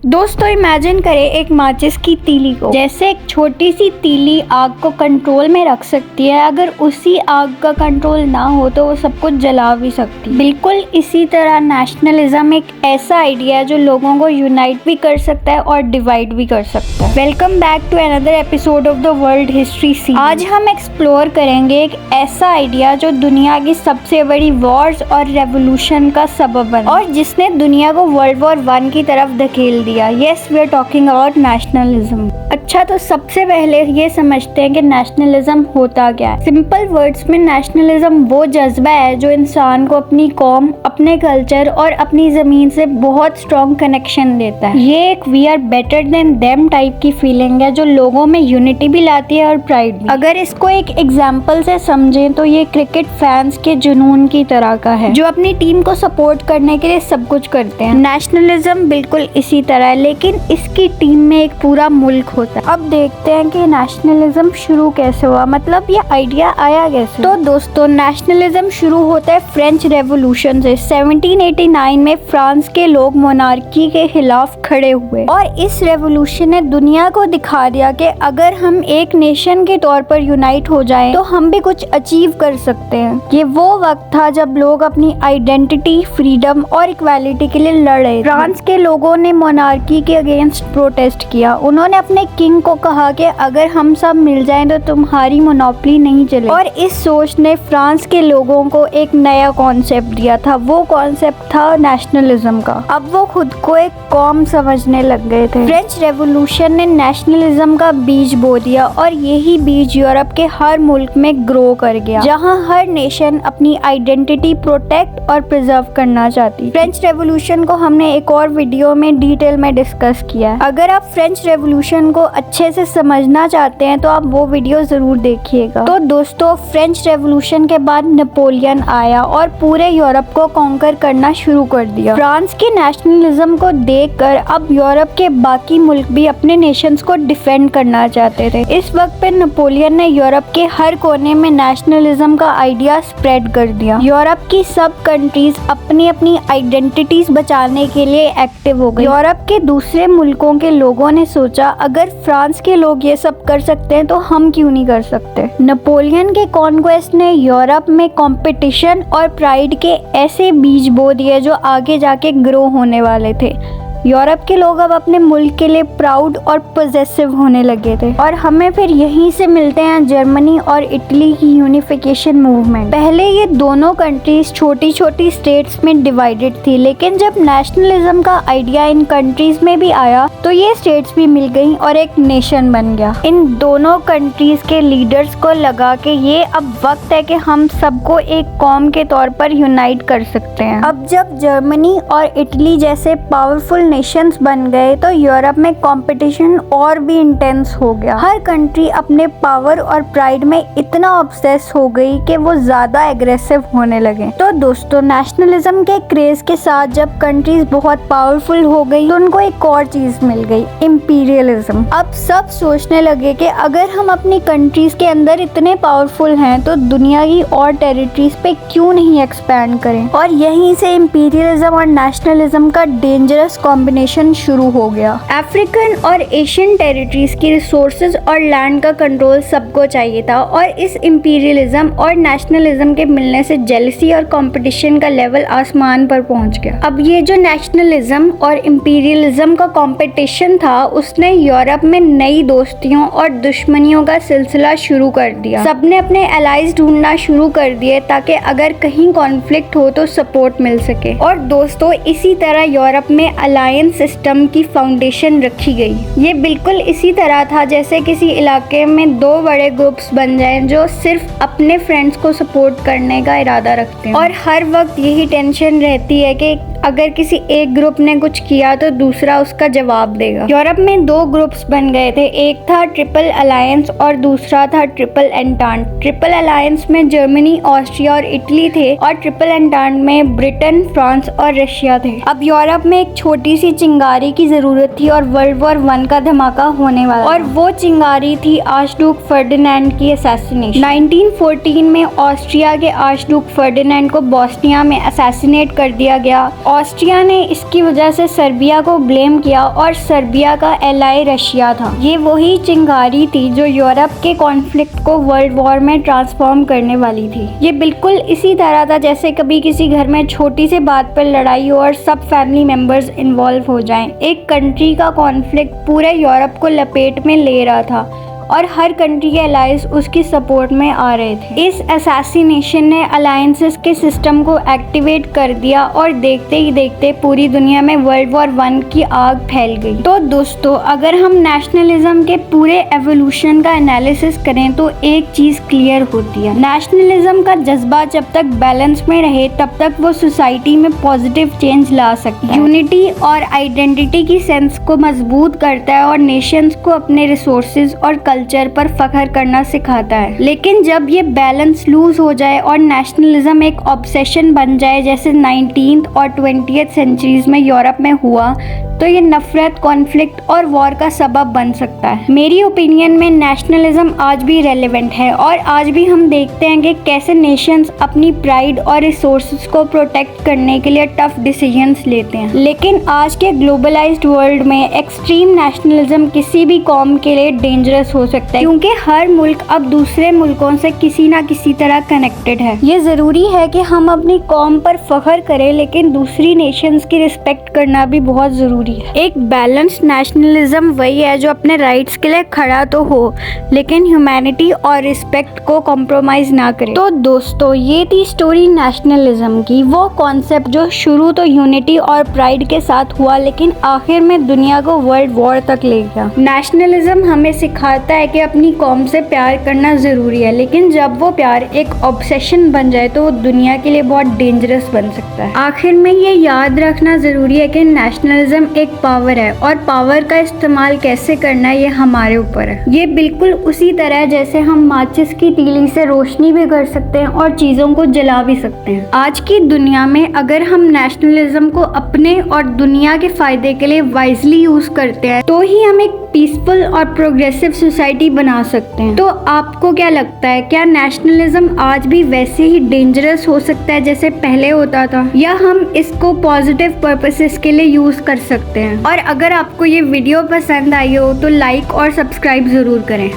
दोस्तों इमेजिन करें एक माचिस की तीली को। जैसे एक छोटी सी तीली आग को कंट्रोल में रख सकती है, अगर उसी आग का कंट्रोल ना हो तो वो सब कुछ जला भी सकती है। बिल्कुल इसी तरह नेशनलिज्म एक ऐसा आइडिया है जो लोगों को यूनाइट भी कर सकता है और डिवाइड भी कर सकता है। Welcome back to another episode of the world history series. आज हम एक्सप्लोर करेंगे एक ऐसा आइडिया जो दुनिया की सबसे बड़ी वॉर्स और रेवोल्यूशन का सबब बना और जिसने दुनिया को वर्ल्ड वॉर 1 की तरफ धकेल दिया। Yes, we are talking about nationalism। अच्छा, तो सबसे पहले ये समझते हैं कि नेशनलिज्म होता क्या है। सिंपल वर्ड्स में नेशनलिज्म वो जज्बा है जो इंसान को अपनी कौम, अपने कल्चर और अपनी जमीन से बहुत स्ट्रॉन्ग कनेक्शन देता है। ये एक we are better than them type की फीलिंग है जो लोगों में यूनिटी भी लाती है और प्राइड भी। अगर इसको एक एग्जाम्पल से समझें तो ये क्रिकेट फैंस के जुनून की तरह का है जो अपनी टीम को सपोर्ट करने के लिए सब कुछ करते हैं। नेशनलिज्म बिल्कुल इसी तरह है, लेकिन इसकी टीम में एक पूरा मुल्क होता है। अब देखते हैं कि नेशनलिज्म शुरू कैसे हुआ, मतलब ये आइडिया आया कैसे। तो दोस्तों नेशनलिज्म शुरू होता है फ्रेंच रेवोल्यूशन से। 1789 में फ्रांस के लोग मोनार्की के खिलाफ खड़े हुए और इस रेवोल्यूशन ने दुनिया को दिखा दिया कि अगर हम एक नेशन के तौर पर यूनाइट हो जाएं तो हम भी कुछ अचीव कर सकते हैं। ये वो वक्त था जब लोग अपनी आइडेंटिटी, फ्रीडम और इक्वालिटी के लिए लड़े। फ्रांस के लोगों ने मोनार्की के अगेंस्ट प्रोटेस्ट किया। उन्होंने अपने किंग को कहा कि अगर हम सब मिल जाएं तो तुम्हारी मोनोपोली नहीं चले। और इस सोच ने फ्रांस के लोगों को एक नया कॉन्सेप्ट दिया था। वो कॉन्सेप्ट था नेशनलिज्म का। अब वो खुद को एक कौम समझने लग गए थे। फ्रेंच रेवोल्यूशन ने नेशनलिज्म का बीज बो दिया और यही बीज यूरोप के हर मुल्क में ग्रो कर गया, जहाँ हर नेशन अपनी आइडेंटिटी प्रोटेक्ट और प्रिजर्व करना चाहती। फ्रेंच रेवोल्यूशन को हमने एक और वीडियो में डिटेल में डिस्कस किया है। अगर आप फ्रेंच रेवोल्यूशन को अच्छे से समझना चाहते हैं तो आप वो वीडियो जरूर देखिएगा। तो दोस्तों फ्रेंच रेवोल्यूशन के बाद नेपोलियन आया और पूरे यूरोप को कॉन्कर करना शुरू कर दिया। फ्रांस के नेशनलिज्म को देखकर अब यूरोप के बाकी मुल्क भी अपने नेशंस को डिफेंड करना चाहते थे। इस वक्त पे नेपोलियन ने यूरोप के हर कोने में नेशनलिज्म का आइडिया स्प्रेड कर दिया। यूरोप की सब कंट्रीज अपनी अपनी आइडेंटिटीज बचाने के लिए एक्टिव हो गई। यूरोप के दूसरे मुल्कों के लोगों ने सोचा अगर फ्रांस के लोग ये सब कर सकते हैं तो हम क्यों नहीं कर सकते। नेपोलियन के कॉन्क्वेस्ट ने यूरोप में कंपटीशन और प्राइड के ऐसे बीज बो दिए जो आगे जाके ग्रो होने वाले थे। यूरोप के लोग अब अपने मुल्क के लिए प्राउड और पॉजिटिव होने लगे थे और हमें फिर यहीं से मिलते हैं जर्मनी और इटली की यूनिफिकेशन मूवमेंट। पहले ये दोनों कंट्रीज छोटी छोटी स्टेट्स में डिवाइडेड थी, लेकिन जब नेशनलिज्म का आइडिया इन कंट्रीज में भी आया तो ये स्टेट्स भी मिल गई और एक नेशन बन गया। इन दोनों कंट्रीज के लीडर्स को लगा कि ये अब वक्त है कि हम सबको एक कौम के तौर पर यूनाइट कर सकते हैं। अब जब जर्मनी और इटली जैसे पावरफुल नेशंस बन गए तो यूरोप में कंपटीशन और भी इंटेंस हो गया। हर कंट्री अपने पावर और प्राइड में इतना ऑब्सेस हो गई कि वो ज्यादा एग्रेसिव होने लगे। तो दोस्तों नेशनलिज्म के क्रेज के साथ जब कंट्रीज बहुत पावरफुल हो गई तो उनको एक और चीज मिल गई, इंपीरियलिज्म। अब सब सोचने लगे कि अगर हम अपनी कंट्रीज के अंदर इतने पावरफुल हैं तो दुनिया की और टेरिटरीज पे क्यों नहीं एक्सपैंड करें। और यहीं से इंपीरियलिज्म और नेशनलिज्म का डेंजरस कॉम्बिनेशन शुरू हो गया। अफ्रीकन और एशियन टेरिटरीज की रिसोर्सेज और लैंड का कंट्रोल सबको चाहिए था और इस इंपीरियलिज्म और नेशनलिज्म के मिलने से जेलसी और कंपटीशन का लेवल आसमान पर पहुंच गया। अब ये जो नेशनलिज्म और इंपीरियलिज्म का कंपटीशन था उसने यूरोप में नई दोस्तियों और दुश्मनियों का सिलसिला शुरू कर दिया। सबने अपने एलाइज ढूंढना शुरू कर दिए ताकि अगर कहीं कॉन्फ्लिक्ट हो तो सपोर्ट मिल सके। और दोस्तों इसी तरह यूरोप में अलायंस सिस्टम की फाउंडेशन रखी गई। ये बिल्कुल इसी तरह था जैसे किसी इलाके में दो बड़े ग्रुप्स बन जाएं जो सिर्फ अपने फ्रेंड्स को सपोर्ट करने का इरादा रखते हैं और हर वक्त यही टेंशन रहती है कि अगर किसी एक ग्रुप ने कुछ किया तो दूसरा उसका जवाब देगा। यूरोप में दो ग्रुप्स बन गए थे, एक था ट्रिपल अलायंस और दूसरा था ट्रिपल एंटांट। ट्रिपल अलायंस में जर्मनी, ऑस्ट्रिया और इटली थे और ट्रिपल एंटांट में ब्रिटेन, फ्रांस और रशिया थे। अब यूरोप में एक छोटी सी चिंगारी की जरूरत थी और वर्ल्ड वॉर 1 का धमाका होने वाला और वो चिंगारी थी आर्चड्यूक फर्डिनेंड की असैसिनेशन। 1914 में ऑस्ट्रिया के आर्चड्यूक फर्डिनेंड को बोस्निया में असैसिनेट कर दिया गया ऑस्ट्रिया ने इसकी वजह से सर्बिया को ब्लेम किया और सर्बिया का एलाई रशिया था। ये वही चिंगारी थी जो यूरोप के कॉन्फ्लिक्ट को वर्ल्ड वॉर में ट्रांसफॉर्म करने वाली थी। ये बिल्कुल इसी तरह था जैसे कभी किसी घर में छोटी सी बात पर लड़ाई हो और सब फैमिली मेंबर्स इन्वॉल्व हो जाएं। एक कंट्री का कॉन्फ्लिक्ट पूरे यूरोप को लपेट में ले रहा था और हर कंट्री के अलायंस उसकी सपोर्ट में आ रहे थे। इस असैसिनेशन ने अलायंसेस के सिस्टम को एक्टिवेट कर दिया और देखते ही देखते पूरी दुनिया में वर्ल्ड वॉर 1 की आग फैल गई। तो दोस्तों, अगर हम नेशनलिज्म के पूरे एवोल्यूशन का एनालिसिस करें तो एक चीज क्लियर होती है, नेशनलिज्म का जज्बा जब तक बैलेंस में रहे तब तक वो सोसाइटी में पॉजिटिव चेंज ला सकता है। यूनिटी और आइडेंटिटी की सेंस को मजबूत करता है और नेशंस को अपने रिसोर्सेज और कल्चर पर फख्र करना सिखाता है। लेकिन जब ये बैलेंस लूज हो जाए और नेशनलिज्म एक ऑब्सेशन बन जाए जैसे 19th और 20th सेंचुरीज में यूरोप में हुआ, तो ये नफरत, कॉन्फ्लिक्ट और वॉर का सबब बन सकता है। मेरी ओपिनियन में नेशनलिज्म आज भी रेलेवेंट है और आज भी हम देखते हैं कि कैसे नेशंस अपनी प्राइड और रिसोर्सेज को प्रोटेक्ट करने के लिए टफ डिसीजंस लेते हैं। लेकिन आज के ग्लोबलाइज्ड वर्ल्ड में एक्सट्रीम नेशनलिज्म किसी भी कौम के लिए डेंजरस हो सकता है, क्योंकि हर मुल्क अब दूसरे मुल्कों से किसी ना किसी तरह कनेक्टेड है। ये जरूरी है कि हम अपनी कौम पर फख्र करें, लेकिन दूसरी नेशंस की रिस्पेक्ट करना भी बहुत जरूरी है। एक बैलेंस्ड नेशनलिज्म वही है जो अपने राइट्स के लिए खड़ा तो हो लेकिन ह्यूमैनिटी और रिस्पेक्ट को कॉम्प्रोमाइज ना करे। तो दोस्तों, ये थी स्टोरी नेशनलिज्म की, वो कॉन्सेप्ट जो शुरू तो यूनिटी और प्राइड के साथ हुआ लेकिन आखिर में दुनिया को वर्ल्ड वॉर तक ले गया। नेशनलिज्म हमें सिखाता है कि अपनी कौम से प्यार करना जरूरी है, लेकिन जब वो प्यार एक ऑब्सेशन बन जाए तो वो दुनिया के लिए बहुत डेंजरस बन सकता है। आखिर में ये याद रखना जरूरी है कि नेशनलिज्म एक पावर है और पावर का इस्तेमाल कैसे करना है ये हमारे ऊपर है। ये बिल्कुल उसी तरह जैसे हम माचिस की तीली से रोशनी भी कर सकते हैं और चीजों को जला भी सकते हैं। आज की दुनिया में अगर हम नेशनलिज्म को अपने और दुनिया के फायदे के लिए वाइजली यूज करते हैं तो ही हम एक पीसफुल और प्रोग्रेसिव सोसाइटी बना सकते हैं। तो आपको क्या लगता है, क्या नेशनलिज्म आज भी वैसे ही डेंजरस हो सकता है जैसे पहले होता था, या हम इसको पॉजिटिव पर्पसेस के लिए यूज कर सकते हैं? और अगर आपको ये वीडियो पसंद आई हो तो लाइक और सब्सक्राइब जरूर करें।